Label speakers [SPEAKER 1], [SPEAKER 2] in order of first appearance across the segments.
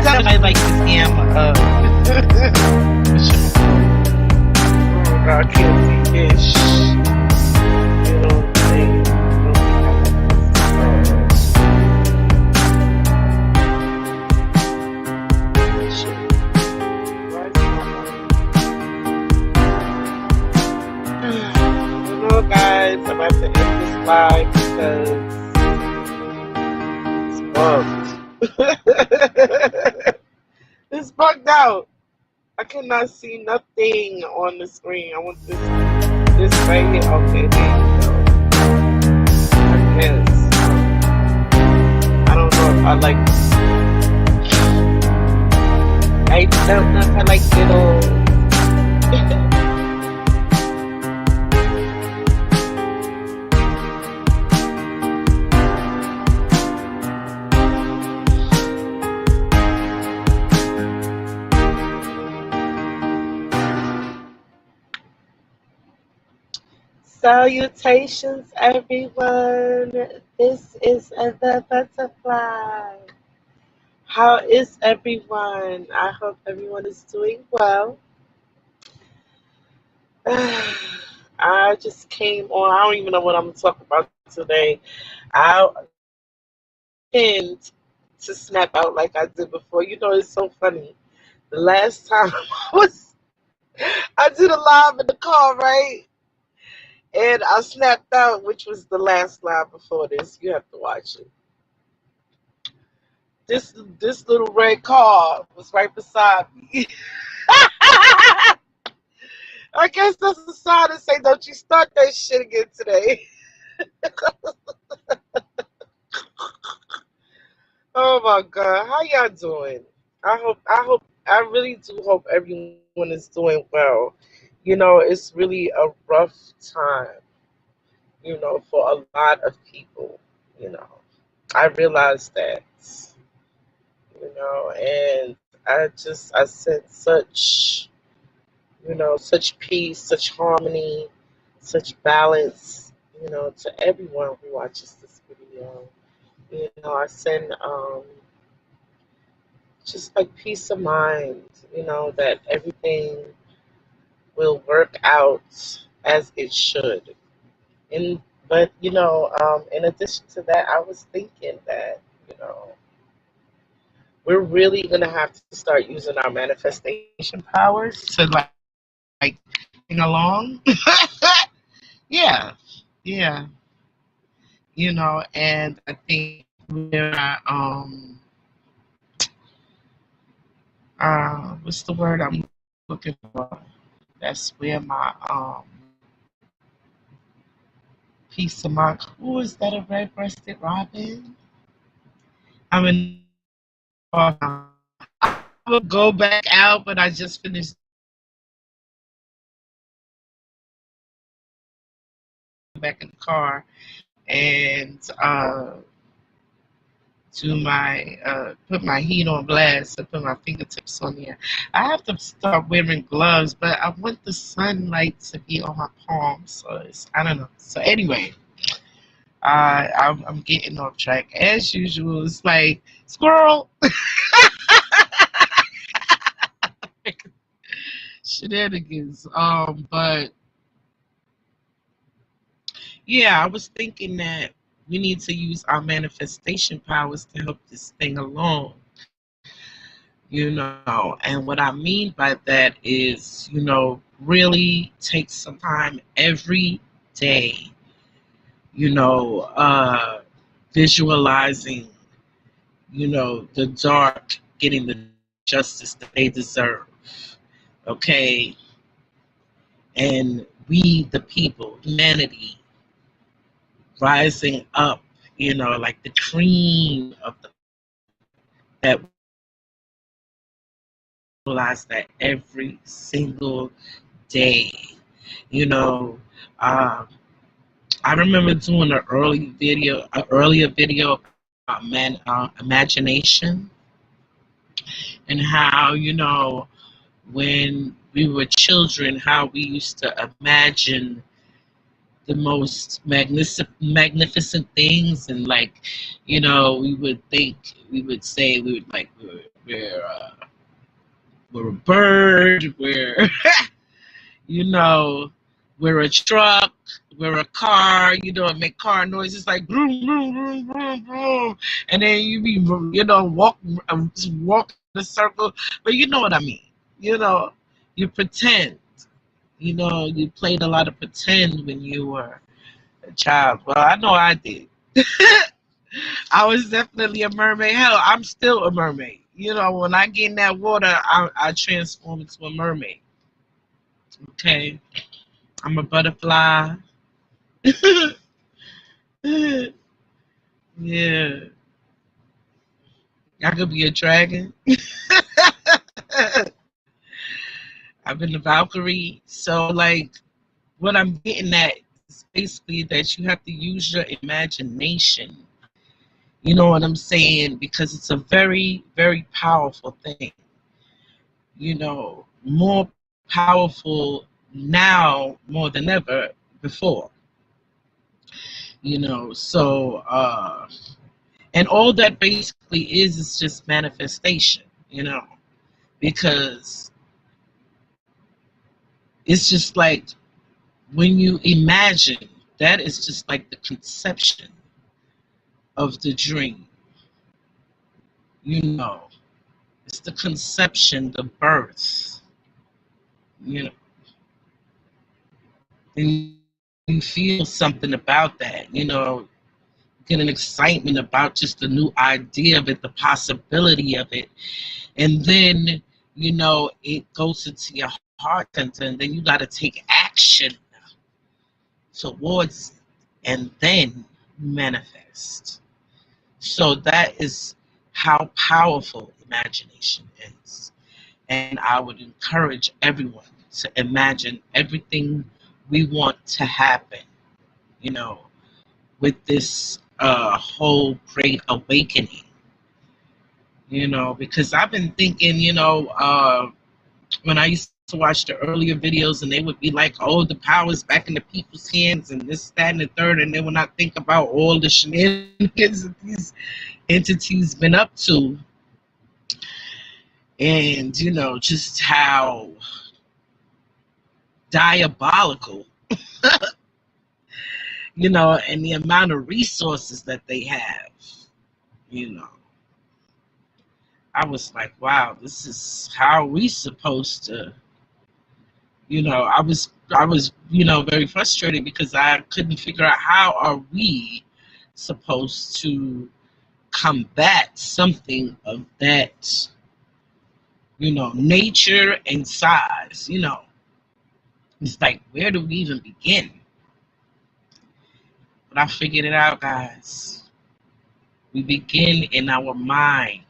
[SPEAKER 1] tell me like the scam. Oh, I can't see fish. You know what I'm saying? You know, guys, I'm about to end this live because it's bugged. It's bugged out. I cannot see nothing on the screen. I want this right here. Okay, there you go. I guess. I don't know if I like. I don't know if I like little. Salutations, everyone. This is the butterfly. How is everyone? I hope everyone is doing well. I just came on. I don't even know what I'm going to talk about today. I tend to snap out like I did before. You know, it's so funny. The last time I did a live in the car, right? And I snapped out, which was the last live before this. You have to watch it. This little red car was right beside me. I guess that's a sign to say, don't you start that shit again today. Oh my God, how y'all doing? I really do hope everyone is doing well. You know, it's really a rough time, you know, for a lot of people, you know. I realize that, you know, and I sent such, you know, such peace, such harmony, such balance, you know, to everyone who watches this video. You know, I send just like peace of mind, you know, that everything will work out as it should. But you know, in addition to that, I was thinking that, you know, we're really gonna have to start using our manifestation powers to like sing along. Yeah, yeah, you know, and I think we're what's the word I'm looking for? That's where my peace of mind. Who is that? A red-breasted robin? I mean, I will go back out, but I just finished back in the car and do my put my heat on blast and put my fingertips on there. I have to start wearing gloves, but I want the sunlight to be on my palms, so I don't know. So anyway, I'm getting off track as usual. It's like squirrel shenanigans. But yeah, I was thinking that we need to use our manifestation powers to help this thing along. You know, and what I mean by that is, you know, really take some time every day, you know, visualizing, you know, the dark getting the justice that they deserve, okay? And we, the people, humanity, rising up, you know, like the cream of the that realize that every single day, you know. Um, I remember doing an earlier video about imagination and how, you know, when we were children, how we used to imagine the most magnificent things, and like, you know, we would say we would like we're we're a bird, we're you know, we're a truck, we're a car, you know, and make car noises like boom, boom, boom, boom, boom, and then you be, you know, walk in a circle, but you know what I mean. You know, you pretend. You know, you played a lot of pretend when you were a child. Well, I know I did. I was definitely a mermaid. Hell, I'm still a mermaid. You know, when I get in that water, I transform into a mermaid. Okay, I'm a butterfly. Yeah, I could be a dragon. I've been a Valkyrie. So, like, what I'm getting at is basically that you have to use your imagination. You know what I'm saying? Because it's a very, very powerful thing. You know, more powerful now more than ever before. You know, so and all that basically is just manifestation, you know, because it's just like when you imagine, that is just like the conception of the dream, you know. It's the conception, the birth, you know, and you feel something about that, you know, get an excitement about just the new idea of it, the possibility of it. And then, you know, it goes into your heart center, and then you got to take action towards it, and then manifest. So that is how powerful imagination is. And I would encourage everyone to imagine everything we want to happen, you know, with this whole great awakening, you know, because I've been thinking, you know, when I used to watch the earlier videos and they would be like, oh, the power's back in the people's hands and this, that, and the third. And then when I think about all the shenanigans that these entities been up to, and, you know, just how diabolical, you know, and the amount of resources that they have, you know, I was like, wow, this is how we supposed to, you know, I was, you know, very frustrated because I couldn't figure out how are we supposed to combat something of that, you know, nature and size, you know. It's like, where do we even begin? But I figured it out, guys. We begin in our mind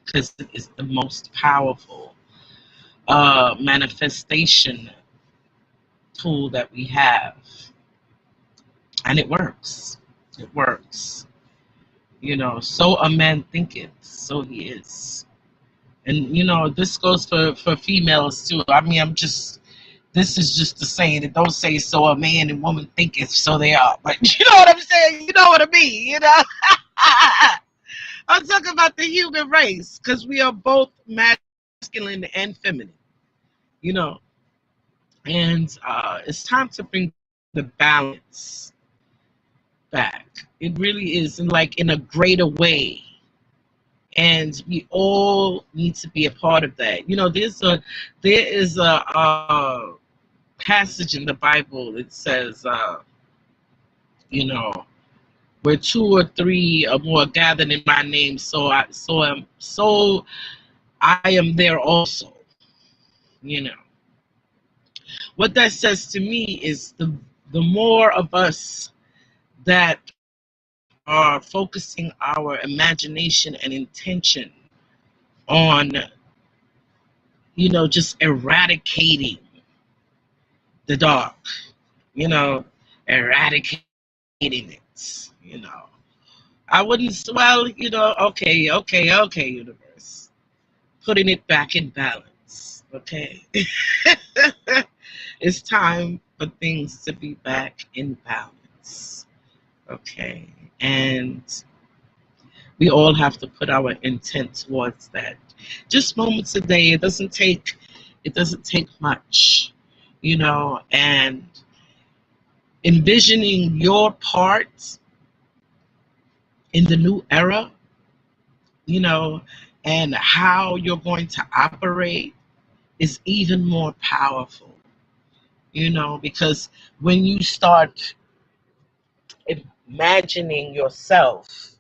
[SPEAKER 1] because it is the most powerful manifestation tool that we have. And it works. It works. You know, so a man thinketh, so he is. And, you know, this goes for females too. I mean, this is just the saying. It don't say so a man and woman thinketh, so they are. But you know what I'm saying? You know what I mean, you know? I'm talking about the human race because we are both masculine and feminine, you know. And it's time to bring the balance back. It really is, and like in a greater way. And we all need to be a part of that. You know, there is a passage in the Bible that says, you know, where two or three or more gathered in my name, so I am there also. You know, what that says to me is the more of us that are focusing our imagination and intention on, you know, just eradicating the dark, you know, eradicating it, you know. I wouldn't, well, you know, okay, universe. Putting it back in balance, okay? It's time for things to be back in balance, okay? And We all have to put our intent towards that. Just moments a day. It doesn't take much, and envisioning your part in the new era, you know, and how you're going to operate is even more powerful, because when you start imagining yourself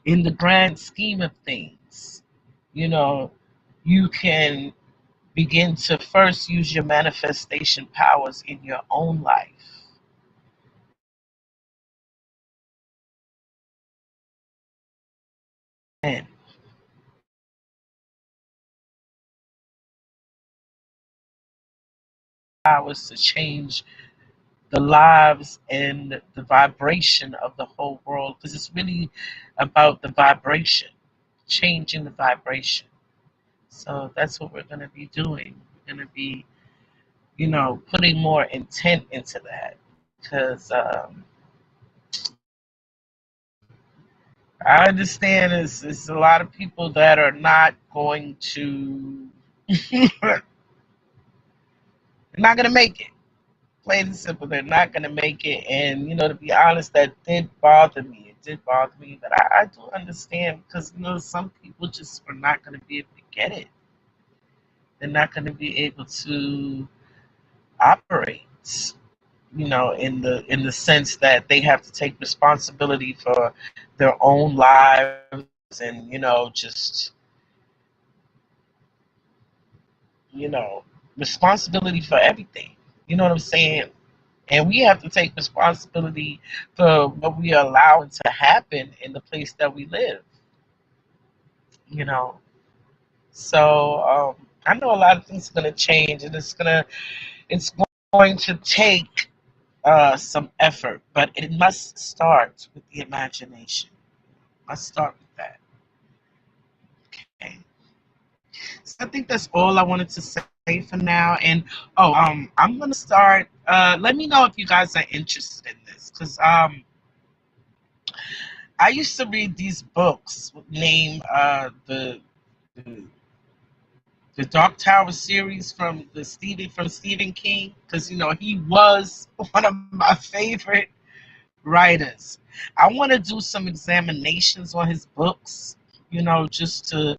[SPEAKER 1] in the grand scheme of things, you know, you can begin to first use your manifestation powers in your own life. And powers to change the lives and the vibration of the whole world, because it's really about the vibration, changing the vibration. So that's what we're going to be doing. We're going to be, putting more intent into that, because I understand it's a lot of people that are not going to, they're not going to make it. Plain and simple, they're not going to make it. And, to be honest, that did bother me. It did bother me. But I do understand, because, some people just are not going to be able to get it. They're not going to be able to operate, in the sense that they have to take responsibility for their own lives, and, just, you know, responsibility for everything. You know what I'm saying? And we have to take responsibility for what we are allowing to happen in the place that we live, you know. So I know a lot of things are going to change, and it's going to take some effort, but it must start with the imagination. Must start with that. Okay. So I think that's all I wanted to say for now. And I'm gonna start. Let me know if you guys are interested in this, because I used to read these books named the the Dark Tower series from Stephen King, because he was one of my favorite writers. I want to do some examinations on his books, just to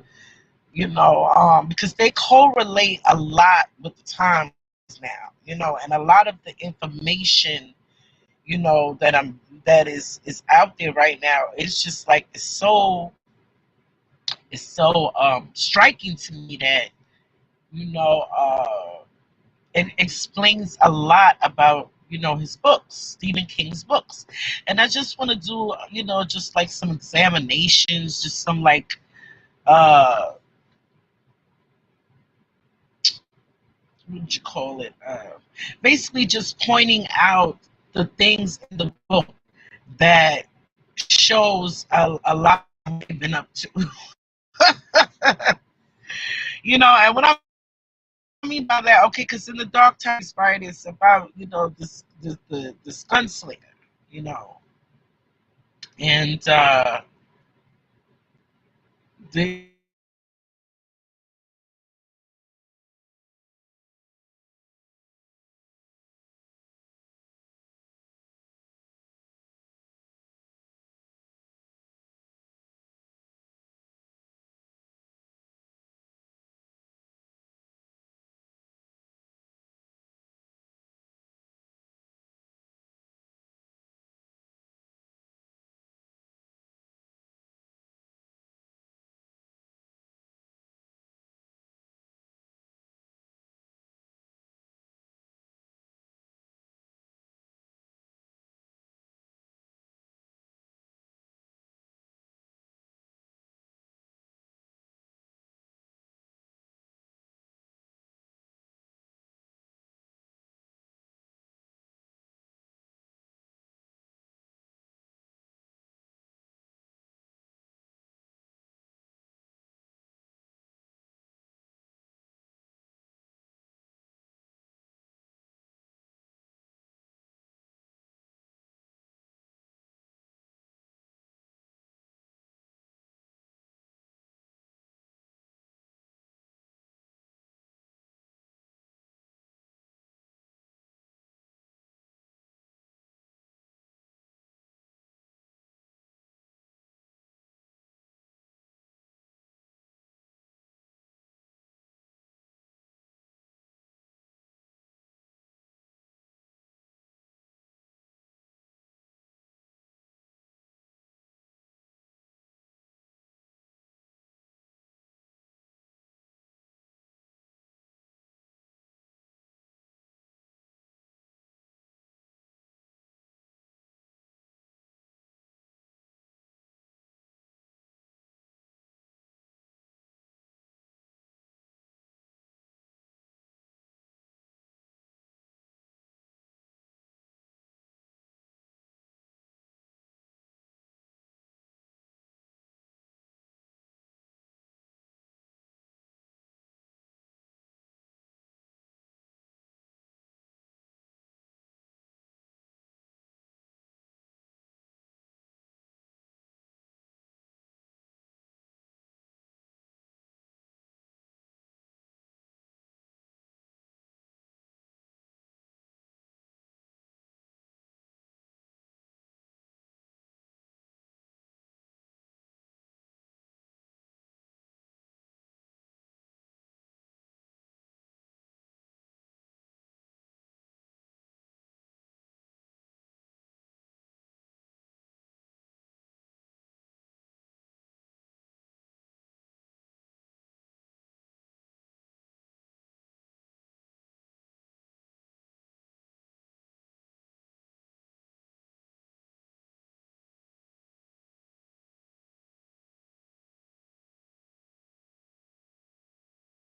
[SPEAKER 1] because they correlate a lot with the times now, and a lot of the information, that is out there right now. It's just like it's so striking to me that it explains a lot about his books, Stephen King's books, and I just want to do just like some examinations, just some like uh what would you call it? Basically, just pointing out the things in the book that shows a lot of what they've been up to. And what I mean by that, okay, because in the Dark Times, right, it's about this gunslinger, you know, and the